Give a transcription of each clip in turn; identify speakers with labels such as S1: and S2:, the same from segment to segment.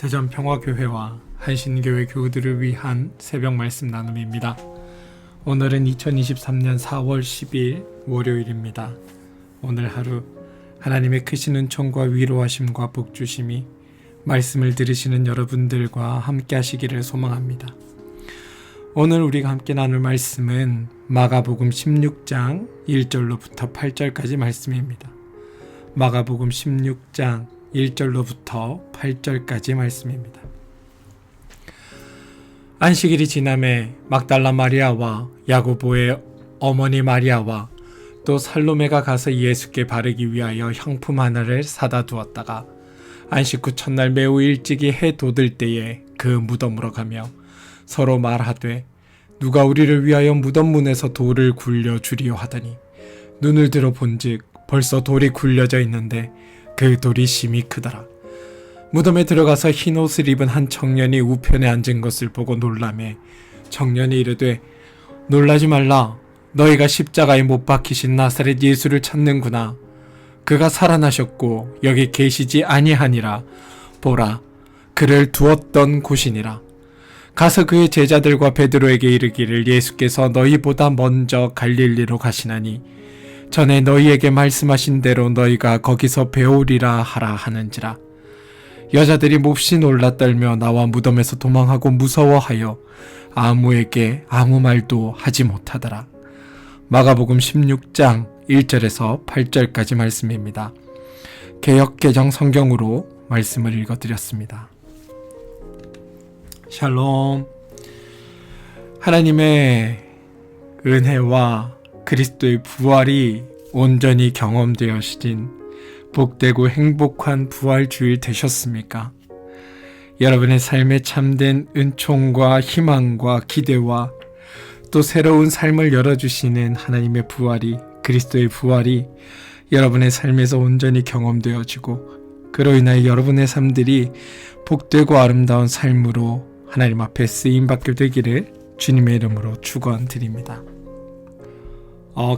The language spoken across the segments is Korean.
S1: 대전평화교회와 한신교회 교우들을 위한 새벽 말씀 나눔입니다. 오늘은 2023년 4월 10일 월요일입니다. 오늘 하루 하나님의 크신 은총과 위로하심과 복주심이 말씀을 들으시는 여러분들과 함께 하시기를 소망합니다. 오늘 우리가 함께 나눌 말씀은 마가복음 16장 1절로부터 8절까지 말씀입니다. 마가복음 16장 1절로부터 8절까지 말씀입니다. 안식일이 지남에 막달라 마리아와 야고보의 어머니 마리아와 또 살로메가 가서 예수께 바르기 위하여 향품 하나를 사다 두었다가 안식 후 첫날 매우 일찍이 해 돋을 때에 그 무덤으로 가며 서로 말하되 누가 우리를 위하여 무덤 문에서 돌을 굴려 주리요 하더니 눈을 들어 본즉 벌써 돌이 굴려져 있는데 그 돌이 심히 크더라. 무덤에 들어가서 흰 옷을 입은 한 청년이 우편에 앉은 것을 보고 놀라매 청년이 이르되 놀라지 말라. 너희가 십자가에 못 박히신 나사렛 예수를 찾는구나. 그가 살아나셨고 여기 계시지 아니하니라. 보라, 그를 두었던 곳이니라. 가서 그의 제자들과 베드로에게 이르기를 예수께서 너희보다 먼저 갈릴리로 가시나니 전에 너희에게 말씀하신 대로 너희가 거기서 배우리라 하라 하는지라. 여자들이 몹시 놀라 떨며 나와 무덤에서 도망하고 무서워하여 아무에게 아무 말도 하지 못하더라. 마가복음 16장 1절에서 8절까지 말씀입니다. 개역개정 성경으로 말씀을 읽어드렸습니다. 샬롬. 하나님의 은혜와 그리스도의 부활이 온전히 경험되어진 복되고 행복한 부활주일 되셨습니까? 여러분의 삶에 참된 은총과 희망과 기대와 또 새로운 삶을 열어주시는 하나님의 부활이, 그리스도의 부활이 여러분의 삶에서 온전히 경험되어지고 그로 인하여 여러분의 삶들이 복되고 아름다운 삶으로 하나님 앞에 쓰임받게 되기를 주님의 이름으로 축원드립니다.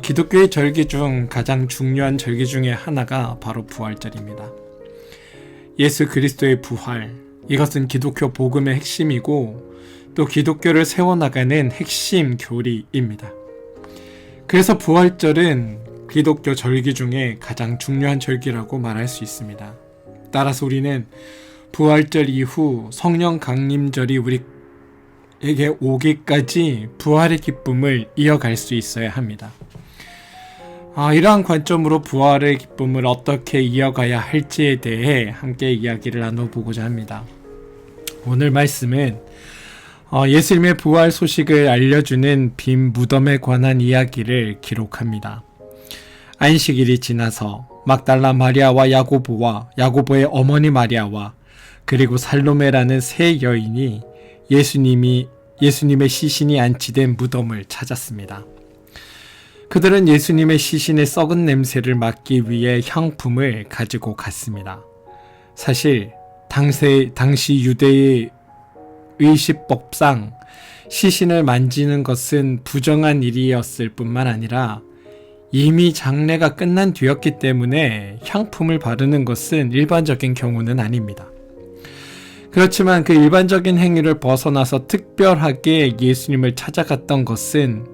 S1: 기독교의 절기 중 가장 중요한 절기 중에 하나가 바로 부활절입니다. 예수 그리스도의 부활, 이것은 기독교 복음의 핵심이고 또 기독교를 세워나가는 핵심 교리입니다. 그래서 부활절은 기독교 절기 중에 가장 중요한 절기라고 말할 수 있습니다. 따라서 우리는 부활절 이후 성령 강림절이 우리에게 오기까지 부활의 기쁨을 이어갈 수 있어야 합니다. 이러한 관점으로 부활의 기쁨을 어떻게 이어가야 할지에 대해 함께 이야기를 나눠보고자 합니다. 오늘 말씀은 예수님의 부활 소식을 알려주는 빈 무덤에 관한 이야기를 기록합니다. 안식일이 지나서 막달라 마리아와 야고보와 야고보의 어머니 마리아와 그리고 살로메라는 세 여인이 예수님의 시신이 안치된 무덤을 찾았습니다. 그들은 예수님의 시신의 썩은 냄새를 맡기 위해 향품을 가지고 갔습니다. 사실 당시 유대의 의식법상 시신을 만지는 것은 부정한 일이었을 뿐만 아니라 이미 장례가 끝난 뒤였기 때문에 향품을 바르는 것은 일반적인 경우는 아닙니다. 그렇지만 그 일반적인 행위를 벗어나서 특별하게 예수님을 찾아갔던 것은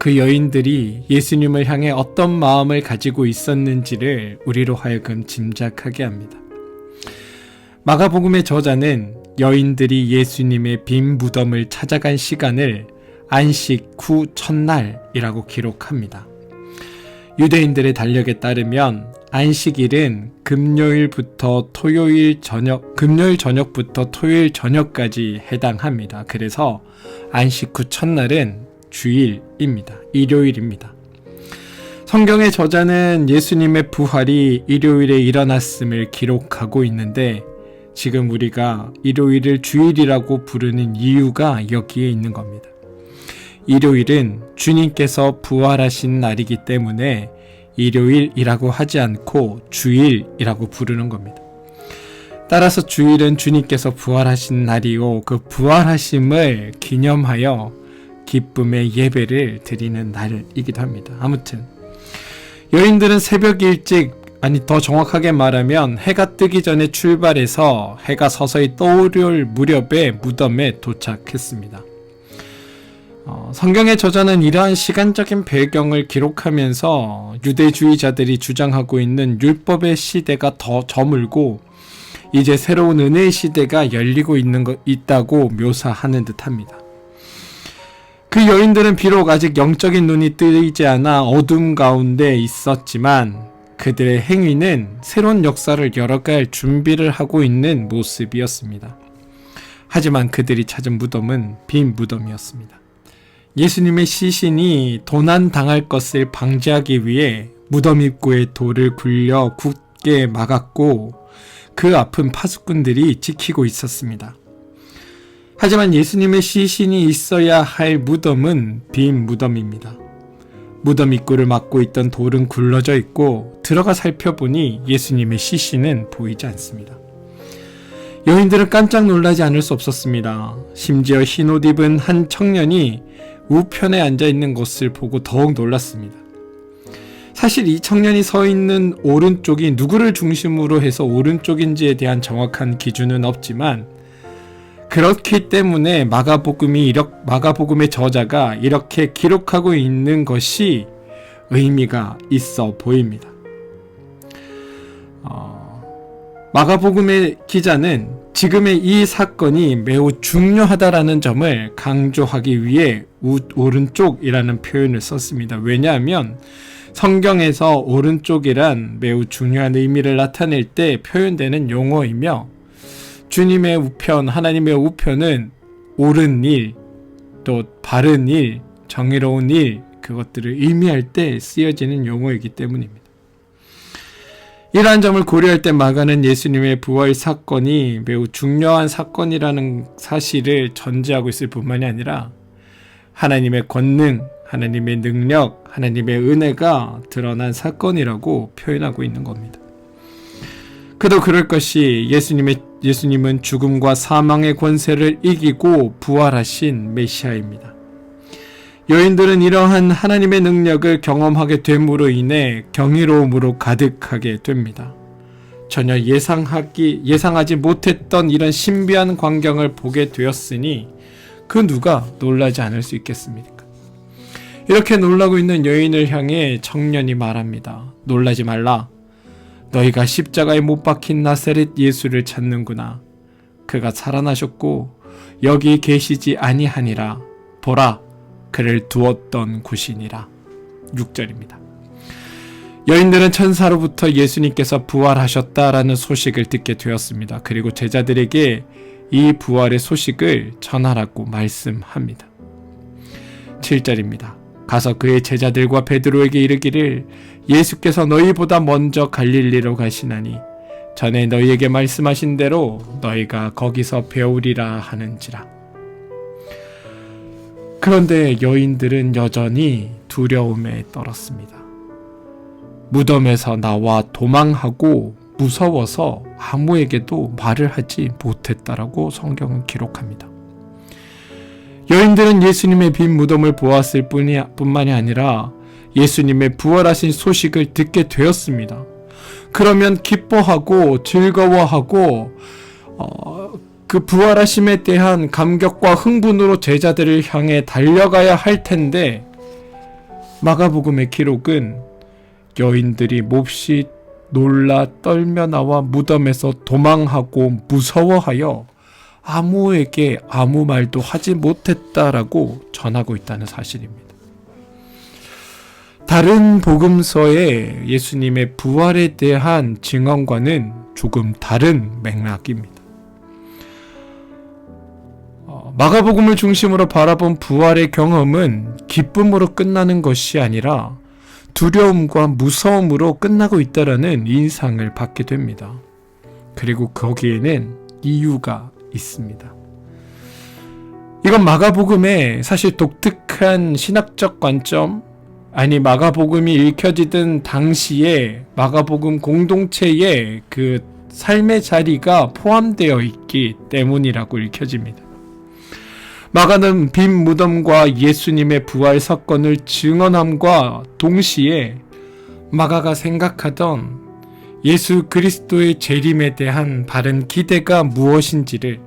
S1: 그 여인들이 예수님을 향해 어떤 마음을 가지고 있었는지를 우리로 하여금 짐작하게 합니다. 마가복음의 저자는 여인들이 예수님의 빈 무덤을 찾아간 시간을 안식 후 첫날이라고 기록합니다. 유대인들의 달력에 따르면 안식일은 금요일 저녁부터 토요일 저녁까지 해당합니다. 그래서 안식 후 첫날은 주일입니다. 일요일입니다. 성경의 저자는 예수님의 부활이 일요일에 일어났음을 기록하고 있는데 지금 우리가 일요일을 주일이라고 부르는 이유가 여기에 있는 겁니다. 일요일은 주님께서 부활하신 날이기 때문에 일요일이라고 하지 않고 주일이라고 부르는 겁니다. 따라서 주일은 주님께서 부활하신 날이요, 그 부활하심을 기념하여 기쁨의 예배를 드리는 날이기도 합니다. 아무튼 여인들은 새벽 일찍 더 정확하게 말하면 해가 뜨기 전에 출발해서 해가 서서히 떠오를 무렵에 무덤에 도착했습니다. 성경의 저자는 이러한 시간적인 배경을 기록하면서 유대주의자들이 주장하고 있는 율법의 시대가 더 저물고 이제 새로운 은혜의 시대가 열리고 있다고 묘사하는 듯합니다. 그 여인들은 비록 아직 영적인 눈이 뜨이지 않아 어둠 가운데 있었지만 그들의 행위는 새로운 역사를 열어갈 준비를 하고 있는 모습이었습니다. 하지만 그들이 찾은 무덤은 빈 무덤이었습니다. 예수님의 시신이 도난당할 것을 방지하기 위해 무덤 입구에 돌을 굴려 굳게 막았고 그 앞은 파수꾼들이 지키고 있었습니다. 하지만 예수님의 시신이 있어야 할 무덤은 빈 무덤입니다. 무덤 입구를 막고 있던 돌은 굴러져 있고 들어가 살펴보니 예수님의 시신은 보이지 않습니다. 여인들은 깜짝 놀라지 않을 수 없었습니다. 심지어 흰옷 입은 한 청년이 우편에 앉아있는 것을 보고 더욱 놀랐습니다. 사실 이 청년이 서 있는 오른쪽이 누구를 중심으로 해서 오른쪽인지에 대한 정확한 기준은 없지만 그렇기 때문에 마가복음의 저자가 이렇게 기록하고 있는 것이 의미가 있어 보입니다. 마가복음의 기자는 지금의 이 사건이 매우 중요하다라는 점을 강조하기 위해 오른쪽이라는 표현을 썼습니다. 왜냐하면 성경에서 오른쪽이란 매우 중요한 의미를 나타낼 때 표현되는 용어이며 주님의 우편, 하나님의 우편은 옳은 일, 또 바른 일, 정의로운 일, 그것들을 의미할 때 쓰여지는 용어이기 때문입니다. 이러한 점을 고려할 때 마가는 예수님의 부활 사건이 매우 중요한 사건이라는 사실을 전제하고 있을 뿐만이 아니라 하나님의 권능, 하나님의 능력, 하나님의 은혜가 드러난 사건이라고 표현하고 있는 겁니다. 그도 그럴 것이 예수님은 죽음과 사망의 권세를 이기고 부활하신 메시아입니다. 여인들은 이러한 하나님의 능력을 경험하게 됨으로 인해 경이로움으로 가득하게 됩니다. 전혀 예상하지 못했던 이런 신비한 광경을 보게 되었으니 그 누가 놀라지 않을 수 있겠습니까? 이렇게 놀라고 있는 여인을 향해 청년이 말합니다. 놀라지 말라. 너희가 십자가에 못 박힌 나사렛 예수를 찾는구나. 그가 살아나셨고 여기 계시지 아니하니라. 보라, 그를 두었던 곳이니라. 6절입니다. 여인들은 천사로부터 예수님께서 부활하셨다라는 소식을 듣게 되었습니다. 그리고 제자들에게 이 부활의 소식을 전하라고 말씀합니다. 7절입니다. 가서 그의 제자들과 베드로에게 이르기를 예수께서 너희보다 먼저 갈릴리로 가시나니 전에 너희에게 말씀하신 대로 너희가 거기서 배우리라 하는지라. 그런데 여인들은 여전히 두려움에 떨었습니다. 무덤에서 나와 도망하고 무서워서 아무에게도 말을 하지 못했다라고 성경은 기록합니다. 여인들은 예수님의 빈 무덤을 보았을 뿐만이 아니라 예수님의 부활하신 소식을 듣게 되었습니다. 그러면 기뻐하고 즐거워하고 그 부활하심에 대한 감격과 흥분으로 제자들을 향해 달려가야 할 텐데 마가복음의 기록은 여인들이 몹시 놀라 떨며 나와 무덤에서 도망하고 무서워하여 아무에게 아무 말도 하지 못했다라고 전하고 있다는 사실입니다. 다른 복음서의 예수님의 부활에 대한 증언과는 조금 다른 맥락입니다. 마가복음을 중심으로 바라본 부활의 경험은 기쁨으로 끝나는 것이 아니라 두려움과 무서움으로 끝나고 있다라는 인상을 받게 됩니다. 그리고 거기에는 이유가 있습니다. 이건 마가복음의 사실 독특한 신학적 관점, 아니 마가복음이 읽혀지던 당시에 마가복음 공동체의 그 삶의 자리가 포함되어 있기 때문이라고 읽혀집니다. 마가는 빈 무덤과 예수님의 부활 사건을 증언함과 동시에 마가가 생각하던 예수 그리스도의 재림에 대한 바른 기대가 무엇인지를,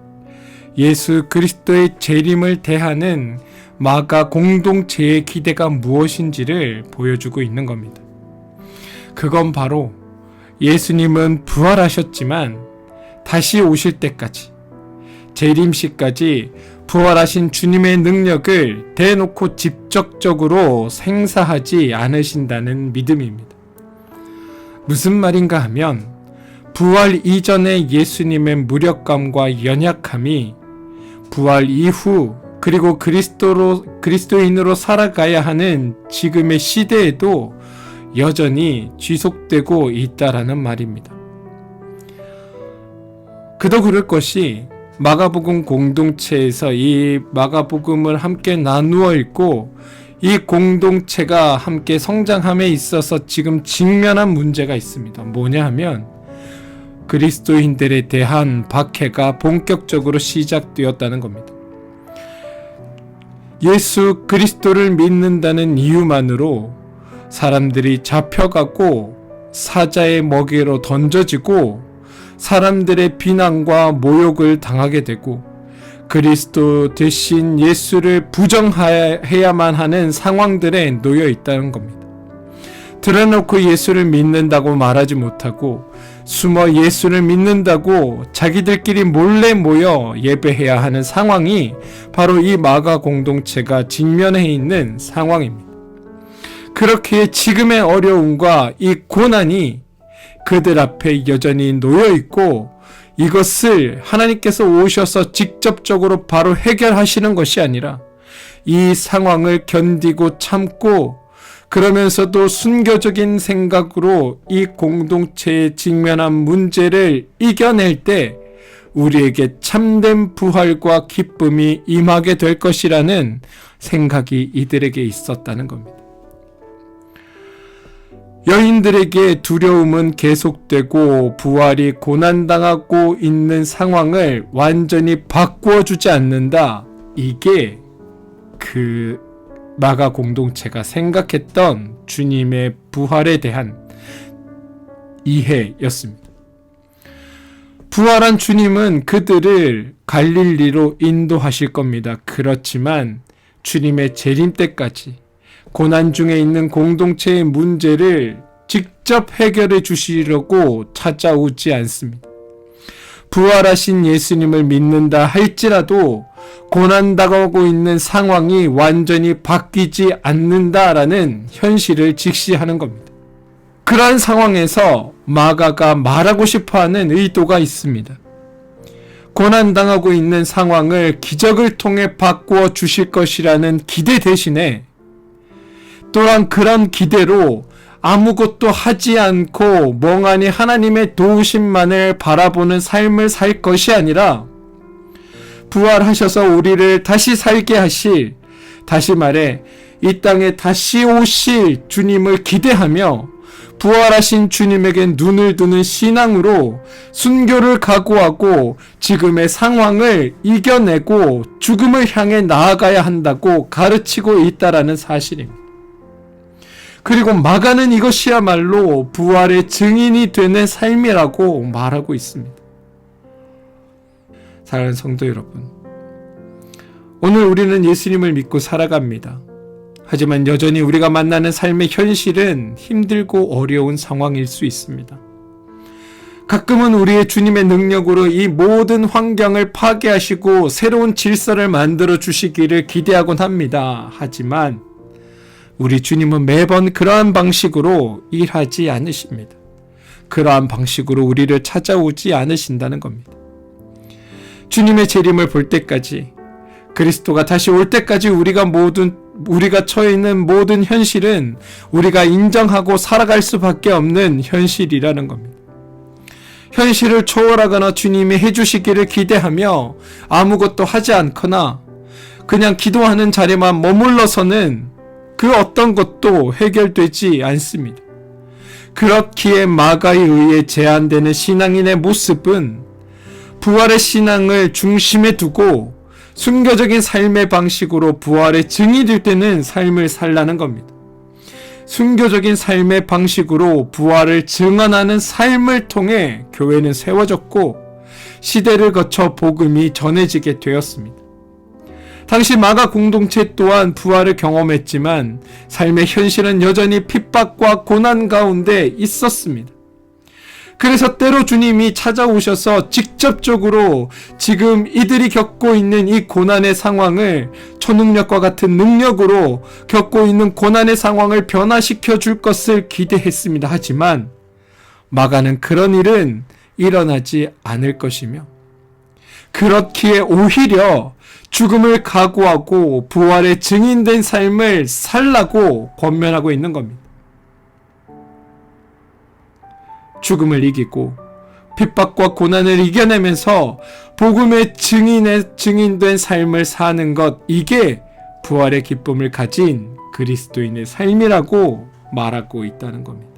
S1: 예수 그리스도의 재림을 대하는 마가 공동체의 기대가 무엇인지를 보여주고 있는 겁니다. 그건 바로 예수님은 부활하셨지만 다시 오실 때까지, 재림시까지 부활하신 주님의 능력을 대놓고 직접적으로 생사하지 않으신다는 믿음입니다. 무슨 말인가 하면 부활 이전의 예수님의 무력감과 연약함이 부활 이후 그리고 그리스도인으로 살아가야 하는 지금의 시대에도 여전히 지속되고 있다라는 말입니다. 그도 그럴 것이 마가복음 공동체에서 이 마가복음을 함께 나누어 읽고 이 공동체가 함께 성장함에 있어서 지금 직면한 문제가 있습니다. 뭐냐 하면 그리스도인들에 대한 박해가 본격적으로 시작되었다는 겁니다. 예수 그리스도를 믿는다는 이유만으로 사람들이 잡혀가고 사자의 먹이로 던져지고 사람들의 비난과 모욕을 당하게 되고 그리스도 대신 예수를 부정해야만 하는 상황들에 놓여 있다는 겁니다. 드러놓고 예수를 믿는다고 말하지 못하고 숨어 예수를 믿는다고 자기들끼리 몰래 모여 예배해야 하는 상황이 바로 이 마가 공동체가 직면해 있는 상황입니다. 그렇게 지금의 어려움과 이 고난이 그들 앞에 여전히 놓여 있고 이것을 하나님께서 오셔서 직접적으로 바로 해결하시는 것이 아니라 이 상황을 견디고 참고 그러면서도 순교적인 생각으로 이 공동체에 직면한 문제를 이겨낼 때 우리에게 참된 부활과 기쁨이 임하게 될 것이라는 생각이 이들에게 있었다는 겁니다. 여인들에게 두려움은 계속되고 부활이 고난당하고 있는 상황을 완전히 바꾸어주지 않는다. 이게 그 마가 공동체가 생각했던 주님의 부활에 대한 이해였습니다. 부활한 주님은 그들을 갈릴리로 인도하실 겁니다. 그렇지만 주님의 재림 때까지 고난 중에 있는 공동체의 문제를 직접 해결해 주시려고 찾아오지 않습니다. 부활하신 예수님을 믿는다 할지라도 고난당하고 있는 상황이 완전히 바뀌지 않는다라는 현실을 직시하는 겁니다. 그러한 상황에서 마가가 말하고 싶어하는 의도가 있습니다. 고난당하고 있는 상황을 기적을 통해 바꾸어 주실 것이라는 기대 대신에 또한 그런 기대로 아무것도 하지 않고 멍하니 하나님의 도우심만을 바라보는 삶을 살 것이 아니라 부활하셔서 우리를 다시 살게 하실, 다시 말해 이 땅에 다시 오실 주님을 기대하며 부활하신 주님에게 눈을 두는 신앙으로 순교를 각오하고 지금의 상황을 이겨내고 죽음을 향해 나아가야 한다고 가르치고 있다라는 사실입니다. 그리고 마가는 이것이야말로 부활의 증인이 되는 삶이라고 말하고 있습니다. 사랑하는 성도 여러분, 오늘 우리는 예수님을 믿고 살아갑니다. 하지만 여전히 우리가 만나는 삶의 현실은 힘들고 어려운 상황일 수 있습니다. 가끔은 우리의 주님의 능력으로 이 모든 환경을 파괴하시고 새로운 질서를 만들어 주시기를 기대하곤 합니다. 하지만 우리 주님은 매번 그러한 방식으로 일하지 않으십니다. 그러한 방식으로 우리를 찾아오지 않으신다는 겁니다. 주님의 재림을 볼 때까지, 그리스도가 다시 올 때까지 우리가 처해 있는 모든 현실은 우리가 인정하고 살아갈 수밖에 없는 현실이라는 겁니다. 현실을 초월하거나 주님이 해주시기를 기대하며 아무것도 하지 않거나 그냥 기도하는 자리만 머물러서는 그 어떤 것도 해결되지 않습니다. 그렇기에 마가에 의해 제한되는 신앙인의 모습은 부활의 신앙을 중심에 두고 순교적인 삶의 방식으로 부활의 증인이 되는 삶을 살라는 겁니다. 순교적인 삶의 방식으로 부활을 증언하는 삶을 통해 교회는 세워졌고 시대를 거쳐 복음이 전해지게 되었습니다. 당시 마가 공동체 또한 부활을 경험했지만 삶의 현실은 여전히 핍박과 고난 가운데 있었습니다. 그래서 때로 주님이 찾아오셔서 직접적으로 지금 이들이 겪고 있는 이 고난의 상황을 초능력과 같은 능력으로 겪고 있는 고난의 상황을 변화시켜 줄 것을 기대했습니다. 하지만 마가는 그런 일은 일어나지 않을 것이며 그렇기에 오히려 죽음을 각오하고 부활의 증인된 삶을 살라고 권면하고 있는 겁니다. 죽음을 이기고 핍박과 고난을 이겨내면서 복음의 증인된 삶을 사는 것, 이게 부활의 기쁨을 가진 그리스도인의 삶이라고 말하고 있다는 겁니다.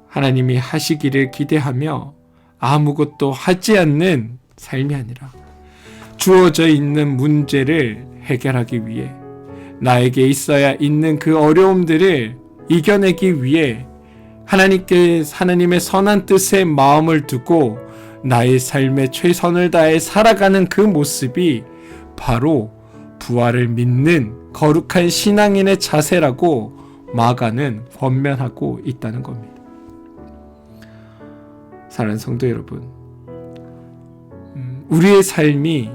S1: 하나님이 하시기를 기대하며 아무것도 하지 않는 삶이 아니라 주어져 있는 문제를 해결하기 위해 나에게 있어야 있는 그 어려움들을 이겨내기 위해 하나님의 선한 뜻에 마음을 두고 나의 삶에 최선을 다해 살아가는 그 모습이 바로 부활을 믿는 거룩한 신앙인의 자세라고 마가는 권면하고 있다는 겁니다. 사랑하는 성도 여러분, 우리의 삶이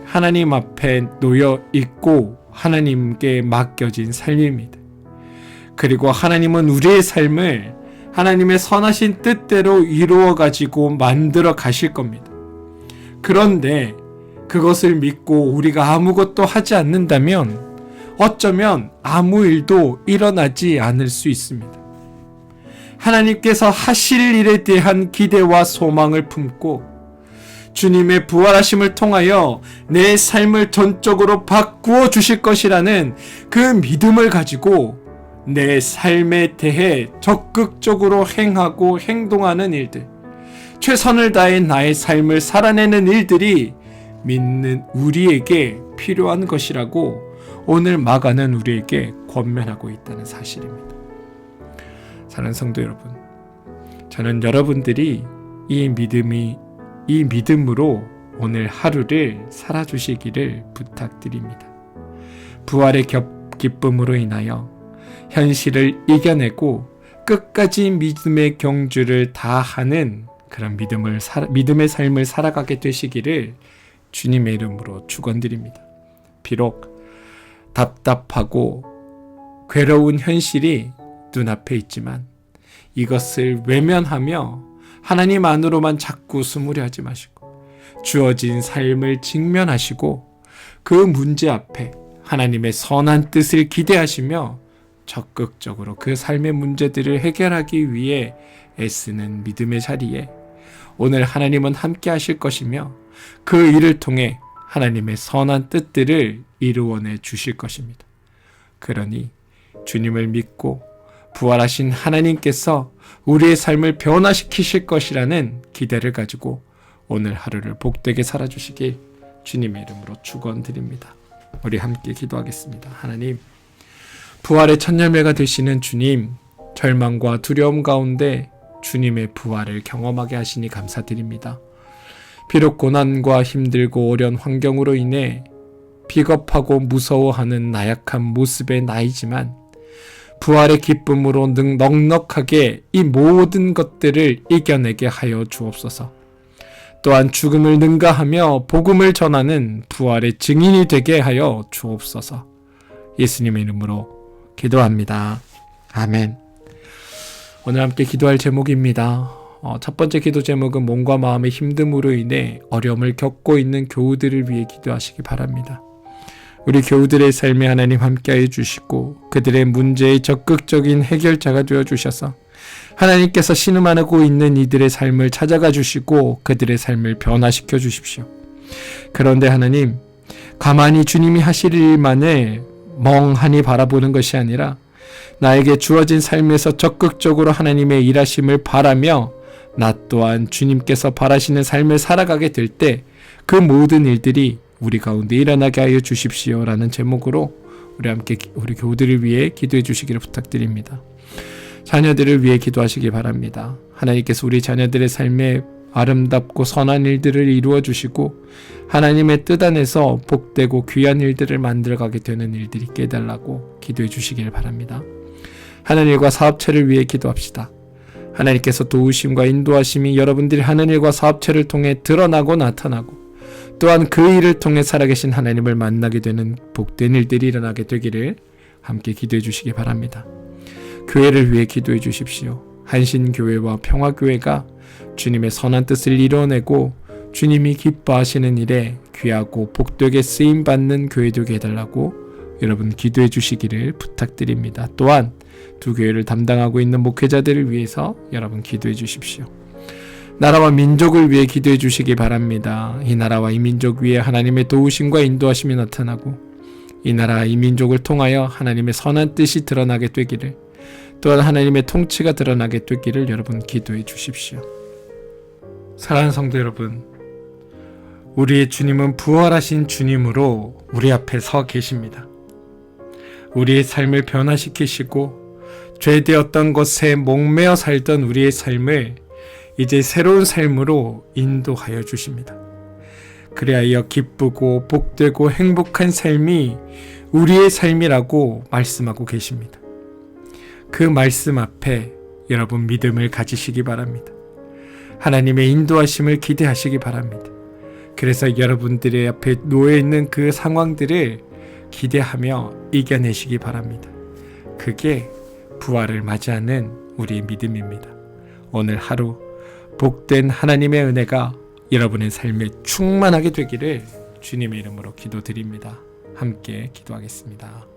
S1: 하나님 앞에 놓여 있고 하나님께 맡겨진 삶입니다. 그리고 하나님은 우리의 삶을 하나님의 선하신 뜻대로 이루어 가지고 만들어 가실 겁니다. 그런데 그것을 믿고 우리가 아무것도 하지 않는다면 어쩌면 아무 일도 일어나지 않을 수 있습니다. 하나님께서 하실 일에 대한 기대와 소망을 품고 주님의 부활하심을 통하여 내 삶을 전적으로 바꾸어 주실 것이라는 그 믿음을 가지고 내 삶에 대해 적극적으로 행하고 행동하는 일들, 최선을 다해 나의 삶을 살아내는 일들이 믿는 우리에게 필요한 것이라고 오늘 마가는 우리에게 권면하고 있다는 사실입니다. 사랑하는 성도 여러분, 저는 여러분들이 이 믿음으로 오늘 하루를 살아주시기를 부탁드립니다. 부활의 기쁨으로 인하여 현실을 이겨내고 끝까지 믿음의 경주를 다하는 그런 믿음의 삶을 살아가게 되시기를 주님의 이름으로 축원드립니다. 비록 답답하고 괴로운 현실이 눈앞에 있지만 이것을 외면하며 하나님 안으로만 자꾸 숨으려 하지 마시고 주어진 삶을 직면하시고 그 문제 앞에 하나님의 선한 뜻을 기대하시며 적극적으로 그 삶의 문제들을 해결하기 위해 애쓰는 믿음의 자리에 오늘 하나님은 함께 하실 것이며 그 일을 통해 하나님의 선한 뜻들을 이루어내 주실 것입니다. 그러니 주님을 믿고 부활하신 하나님께서 우리의 삶을 변화시키실 것이라는 기대를 가지고 오늘 하루를 복되게 살아주시길 주님의 이름으로 축원드립니다. 우리 함께 기도하겠습니다. 하나님, 부활의 첫 열매가 되시는 주님, 절망과 두려움 가운데 주님의 부활을 경험하게 하시니 감사드립니다. 비록 고난과 힘들고 어려운 환경으로 인해 비겁하고 무서워하는 나약한 모습의 나이지만 부활의 기쁨으로 넉넉하게 이 모든 것들을 이겨내게 하여 주옵소서. 또한 죽음을 능가하며 복음을 전하는 부활의 증인이 되게 하여 주옵소서. 예수님의 이름으로 기도합니다. 아멘. 오늘 함께 기도할 제목입니다. 첫 번째 기도 제목은 몸과 마음의 힘듦으로 인해 어려움을 겪고 있는 교우들을 위해 기도하시기 바랍니다. 우리 교우들의 삶에 하나님 함께하여 주시고 그들의 문제의 적극적인 해결자가 되어주셔서 하나님께서 신음하고 있는 이들의 삶을 찾아가 주시고 그들의 삶을 변화시켜 주십시오. 그런데 하나님, 가만히 주님이 하실 일만을 멍하니 바라보는 것이 아니라 나에게 주어진 삶에서 적극적으로 하나님의 일하심을 바라며 나 또한 주님께서 바라시는 삶을 살아가게 될 때 그 모든 일들이 우리 가운데 일어나게 하여 주십시오 라는 제목으로 우리 함께 우리 교우들을 위해 기도해 주시기를 부탁드립니다. 자녀들을 위해 기도하시기 바랍니다. 하나님께서 우리 자녀들의 삶에 아름답고 선한 일들을 이루어 주시고 하나님의 뜻 안에서 복되고 귀한 일들을 만들어가게 되는 일들이 있게 해달라고 기도해 주시길 바랍니다. 하나님과 사업체를 위해 기도합시다. 하나님께서 도우심과 인도하심이 여러분들이 하는 일과 사업체를 통해 드러나고 나타나고 또한 그 일을 통해 살아계신 하나님을 만나게 되는 복된 일들이 일어나게 되기를 함께 기도해 주시기 바랍니다. 교회를 위해 기도해 주십시오. 한신교회와 평화교회가 주님의 선한 뜻을 이뤄내고 주님이 기뻐하시는 일에 귀하고 복되게 쓰임받는 교회 되게 해달라고 여러분 기도해 주시기를 부탁드립니다. 또한 두 교회를 담당하고 있는 목회자들을 위해서 여러분 기도해 주십시오. 나라와 민족을 위해 기도해 주시기 바랍니다. 이 나라와 이 민족 위에 하나님의 도우심과 인도하심이 나타나고 이 나라 이 민족을 통하여 하나님의 선한 뜻이 드러나게 되기를 또한 하나님의 통치가 드러나게 되기를 여러분 기도해 주십시오. 사랑하는 성도 여러분, 우리의 주님은 부활하신 주님으로 우리 앞에 서 계십니다. 우리의 삶을 변화시키시고 죄되었던 것에 목매어 살던 우리의 삶을 이제 새로운 삶으로 인도하여 주십니다. 그리하여 기쁘고 복되고 행복한 삶이 우리의 삶이라고 말씀하고 계십니다. 그 말씀 앞에 여러분 믿음을 가지시기 바랍니다. 하나님의 인도하심을 기대하시기 바랍니다. 그래서 여러분들의 앞에 놓여있는 그 상황들을 기대하며 이겨내시기 바랍니다. 그게 부활을 맞이하는 우리의 믿음입니다. 오늘 하루 복된 하나님의 은혜가 여러분의 삶에 충만하게 되기를 주님의 이름으로 기도드립니다. 함께 기도하겠습니다.